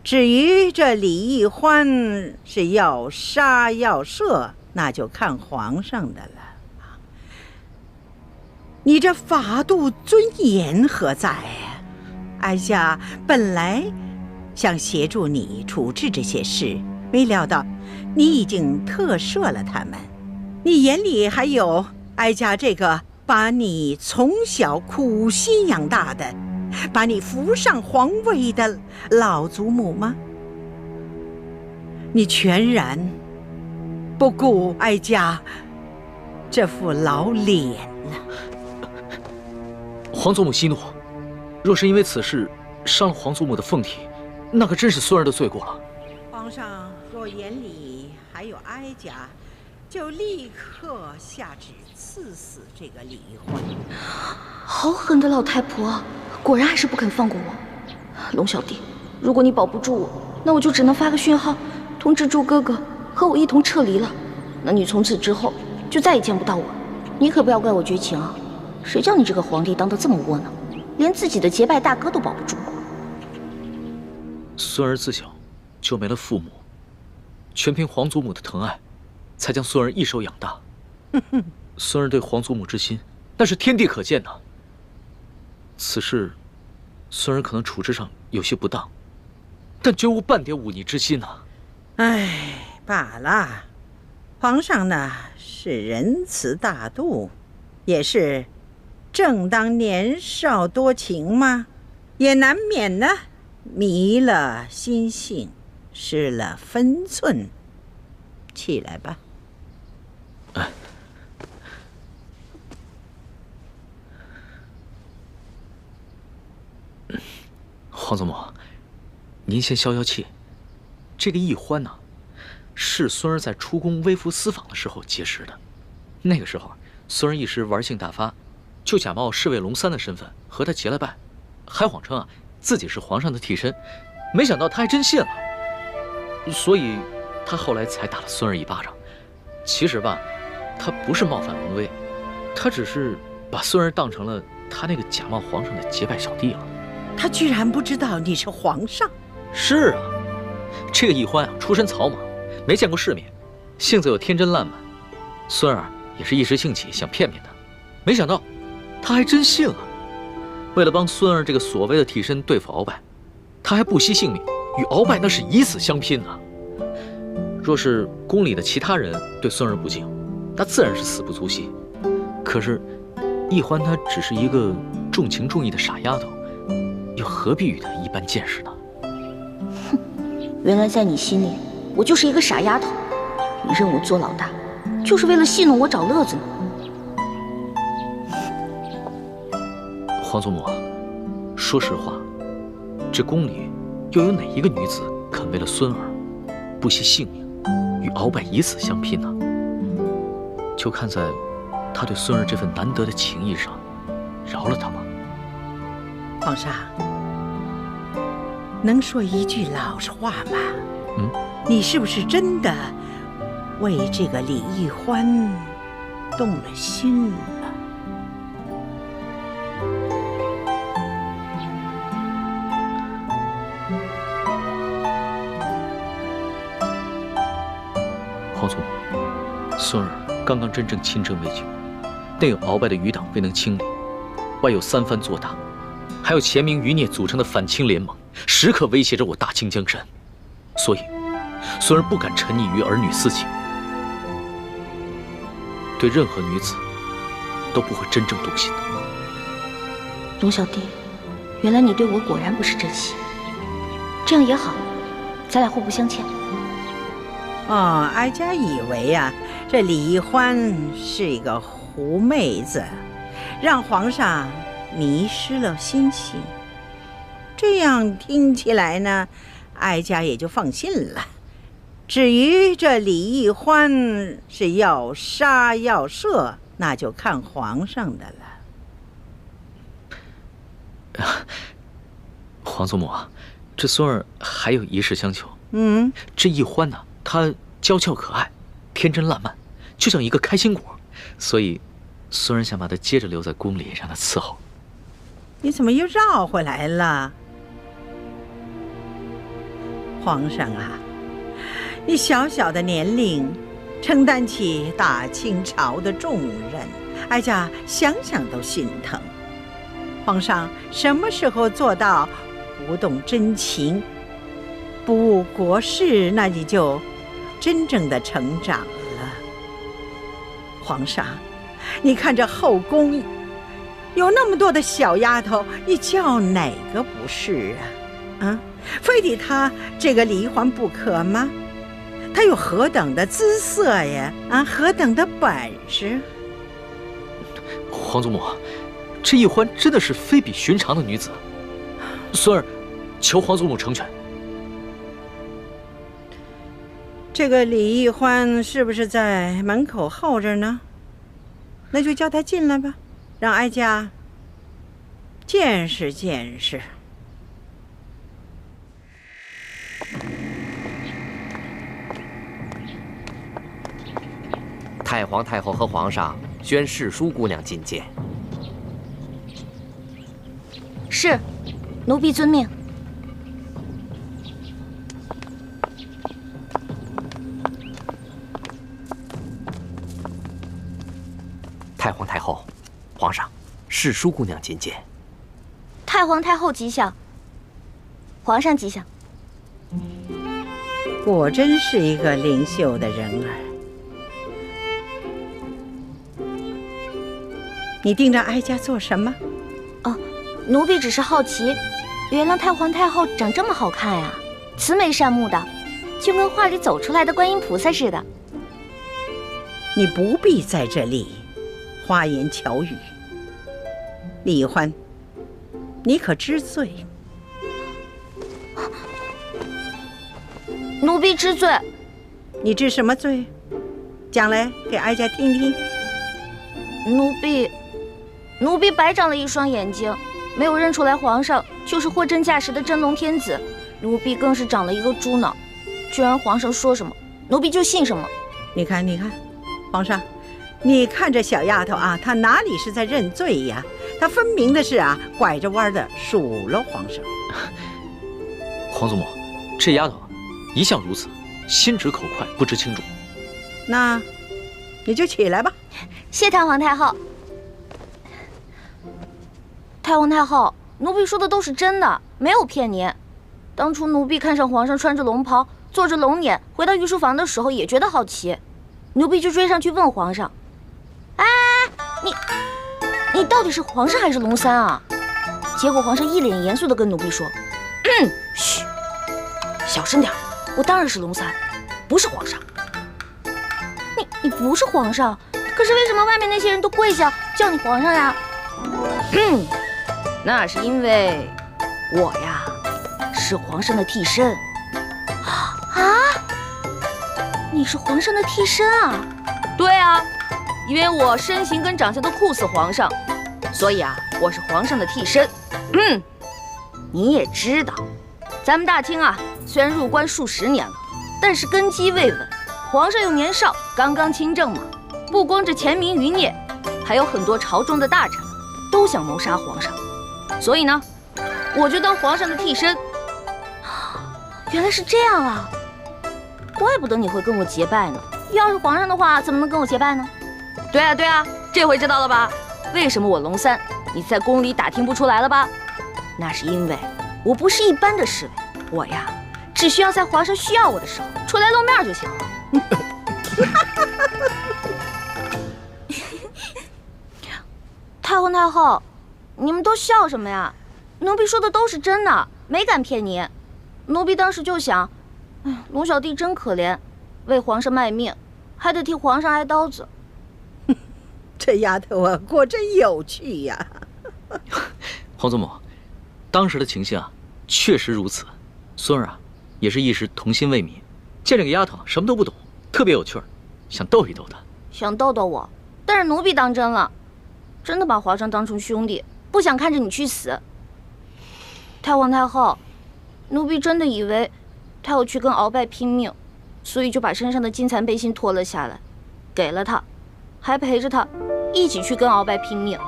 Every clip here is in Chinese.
至于这李义欢是要杀要赦，那就看皇上的了。你这法度尊严何在呀？哀家本来想协助你处置这些事，没料到你已经特赦了他们。你眼里还有哀家这个把你从小苦心养大的，把你扶上皇位的老祖母吗？你全然不顾哀家这副老脸了。皇祖母息怒，若是因为此事伤了皇祖母的凤体，那可真是孙儿的罪过了。皇上若眼里还有哀家，就立刻下旨赐死这个李义欢。好狠的老太婆，果然还是不肯放过我。龙小弟，如果你保不住我，那我就只能发个讯号，通知祝哥哥和我一同撤离了。那你从此之后就再也见不到我。你可不要怪我绝情啊！谁叫你这个皇帝当得这么窝囊，连自己的结拜大哥都保不住。孙儿自小就没了父母，全凭皇祖母的疼爱，才将孙儿一手养大。孙儿对皇祖母之心，那是天地可见的。此事，孙儿可能处置上有些不当，但绝无半点忤逆之心啊。唉，罢了。皇上呢是仁慈大度，也是正当年少多情嘛，也难免呢迷了心性，失了分寸。起来吧。皇祖母，您先消消气。这个义欢呢，是孙儿在出宫微服私访的时候结识的。那个时候，孙儿一时玩性大发，就假冒侍卫龙三的身份和他结了拜，还谎称自己是皇上的替身。没想到他还真信了，所以他后来才打了孙儿一巴掌。其实吧，他不是冒犯龙威，他只是把孙儿当成了他那个假冒皇上的结拜小弟了。他居然不知道你是皇上？是啊，这个义欢出身草莽，没见过世面，性子又天真烂漫。孙儿也是一时兴起想骗骗他，没想到他还真信了。为了帮孙儿这个所谓的替身对付鳌拜，他还不惜性命与鳌拜那是以死相拼啊！若是宫里的其他人对孙儿不敬，那自然是死不足惜。可是义欢她只是一个重情重义的傻丫头，又何必与他一般见识呢？哼，原来在你心里，我就是一个傻丫头。你认我做老大，就是为了戏弄我找乐子呢。皇祖母，说实话，这宫里又有哪一个女子肯为了孙儿不惜性命，与鳌拜以死相拼呢？就看在他对孙儿这份难得的情谊上，饶了他吧。皇上，能说一句老实话吗？你是不是真的为这个李义欢动了心了？皇祖母，孙儿刚刚真正亲政未久，内有鳌拜的余党未能清理，外有三藩做大，还有钱明余孽组成的反清联盟，时刻威胁着我大清江山，所以孙儿不敢沉溺于儿女私情，对任何女子都不会真正动心的。龙小弟，原来你对我果然不是真心，这样也好，咱俩互不相欠。哀家以为这李义欢是一个狐妹子，让皇上迷失了心性。这样听起来呢，哀家也就放心了。至于这李义欢是要杀要赦，那就看皇上的了。皇祖母这孙儿还有一事相求。这义欢呢，他娇俏可爱，天真烂漫，就像一个开心果，所以孙儿想把他接着留在宫里，让他伺候。你怎么又绕回来了？皇上啊，你小小的年龄，承担起大清朝的重任，哀家想想都心疼。皇上什么时候做到不动真情，不误国事，那你就真正的成长了。皇上，你看这后宫有那么多的小丫头，你叫哪个不是啊？非得她这个李环不可吗？她有何等的姿色呀？何等的本事？皇祖母，这易欢真的是非比寻常的女子，孙儿求皇祖母成全。这个李易欢是不是在门口候着呢？那就叫他进来吧，让哀家见识见识。太皇太后和皇上宣世淑姑娘觐见。是，奴婢遵命。太皇太后，皇上，世淑姑娘觐见。太皇太后吉祥，皇上吉祥。果真是一个灵秀的人儿。你盯着哀家做什么？奴婢只是好奇，原来太皇太后长这么好看呀，慈眉善目的，就跟画里走出来的观音菩萨似的。你不必在这里花言巧语。李欢，你可知罪？奴婢知罪。你知什么罪？讲来给哀家听听。奴婢白长了一双眼睛，没有认出来皇上就是货真价实的真龙天子。奴婢更是长了一个猪脑，居然皇上说什么，奴婢就信什么。你看，皇上，你看这小丫头啊，她哪里是在认罪呀？她分明的是拐着弯的数落皇上。皇祖母，这丫头一向如此，心直口快，不知轻重。那你就起来吧。谢太皇太后。太皇太后，奴婢说的都是真的，没有骗您。当初奴婢看上皇上穿着龙袍，坐着龙辇，回到御书房的时候也觉得好奇，奴婢就追上去问皇上：“哎，你到底是皇上还是龙三啊？”结果皇上一脸严肃地跟奴婢说：“嘘，小声点，我当然是龙三，不是皇上。”你不是皇上，可是为什么外面那些人都跪下叫你皇上呀？那是因为我呀是皇上的替身。你是皇上的替身啊？对啊，因为我身形跟长相都酷似皇上，所以我是皇上的替身。你也知道，咱们大清虽然入关数十年了，但是根基未稳，皇上又年少，刚刚亲政嘛，不光这前明余孽，还有很多朝中的大臣都想谋杀皇上，所以呢，我就当皇上的替身。原来是这样啊，怪不得你会跟我结拜呢。要是皇上的话，怎么能跟我结拜呢？对啊，这回知道了吧？为什么我龙三你在宫里打听不出来了吧？那是因为我不是一般的侍卫，我呀只需要在皇上需要我的时候出来露面就行了。太皇太后，你们都笑什么呀？奴婢说的都是真的，没敢骗你。奴婢当时就想，龙小弟真可怜，为皇上卖命，还得替皇上挨刀子。这丫头果真有趣呀。皇祖母，当时的情形确实如此。孙儿也是一时童心未泯，见这个丫头什么都不懂，特别有趣儿，想逗一逗她。想逗逗我，但是奴婢当真了，真的把皇上当成兄弟，不想看着你去死。太皇太后，奴婢真的以为他要去跟鳌拜拼命，所以就把身上的金蚕背心脱了下来，给了他，还陪着他一起去跟鳌拜拼命。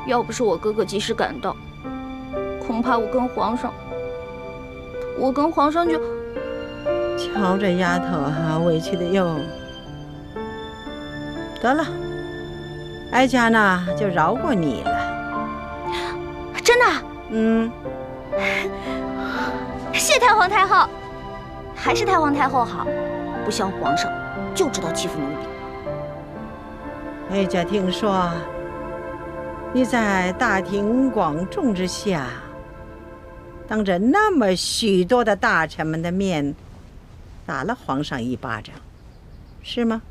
要不是我哥哥及时赶到，恐怕我跟皇上瞧这丫头委屈的哟。得了，哀家呢就饶过你了。真的？嗯，谢太皇太后，还是太皇太后好，不像皇上就知道欺负奴婢。哀家听说你在大庭广众之下，当着那么许多的大臣们的面，打了皇上一巴掌，是吗？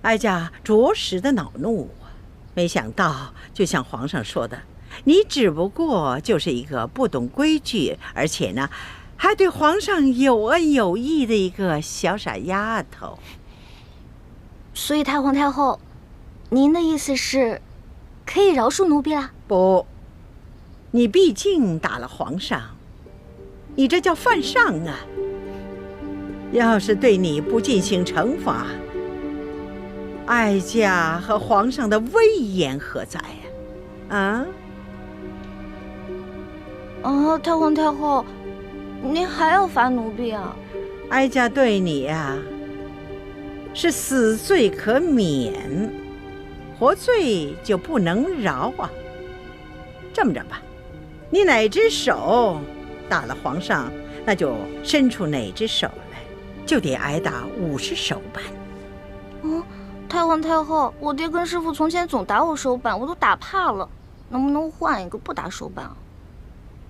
哀家着实的恼怒啊！没想到，就像皇上说的，你只不过就是一个不懂规矩，而且呢，还对皇上有恩有义的一个小傻丫头。所以太皇太后，您的意思是，可以饶恕奴婢啦？不，你毕竟打了皇上，你这叫犯上啊！要是对你不进行惩罚，哀家和皇上的威严何在呀？太皇太后，您还要罚奴婢啊？哀家对你呀，是死罪可免，活罪就不能饶啊。这么着吧，你哪只手打了皇上，那就伸出哪只手来，就得挨打50手板。太皇太后，我爹跟师傅从前总打我手板，我都打怕了，能不能换一个不打手板啊？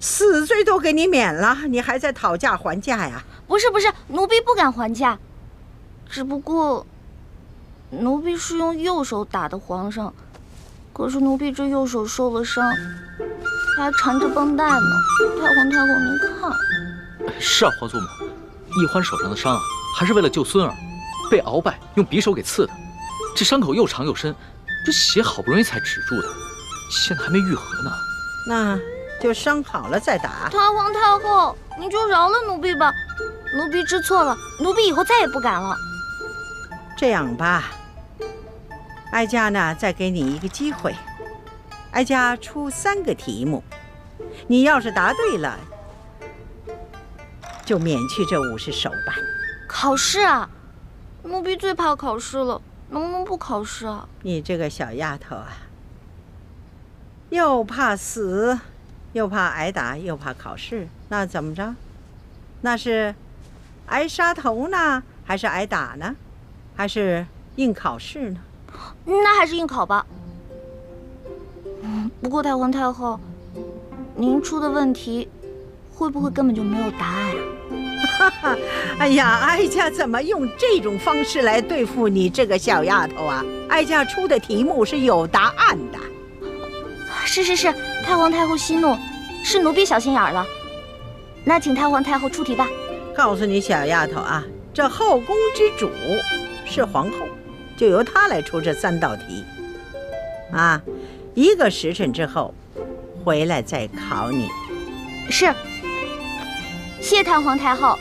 死罪都给你免了，你还在讨价还价呀？不是，奴婢不敢还价，只不过奴婢是用右手打的皇上，可是奴婢这右手受了伤，还缠着绷带呢。太皇太后，您看。是啊，皇祖母，奕欢手上的伤还是为了救孙儿，被鳌拜用匕首给刺的。这伤口又长又深，这血好不容易才止住的，现在还没愈合呢。那就伤好了再打。太皇太后，您就饶了奴婢吧，奴婢知错了，奴婢以后再也不敢了。这样吧，哀家呢再给你一个机会，哀家出3个题目，你要是答对了，就免去这50手板。考试啊？奴婢最怕考试了，能不能不考试啊？你这个小丫头啊，又怕死，又怕挨打，又怕考试，那怎么着？那是挨杀头呢，还是挨打呢？还是应考试呢？那还是应考吧。不过太皇太后，您出的问题会不会根本就没有答案啊？哎呀，哀家怎么用这种方式来对付你这个小丫头啊？哀家出的题目是有答案的。是，太皇太后息怒，是奴婢小心眼了。那请太皇太后出题吧。告诉你小丫头啊，这后宫之主是皇后，就由她来出这3道题。1个时辰之后回来再考你。是，谢太皇太后。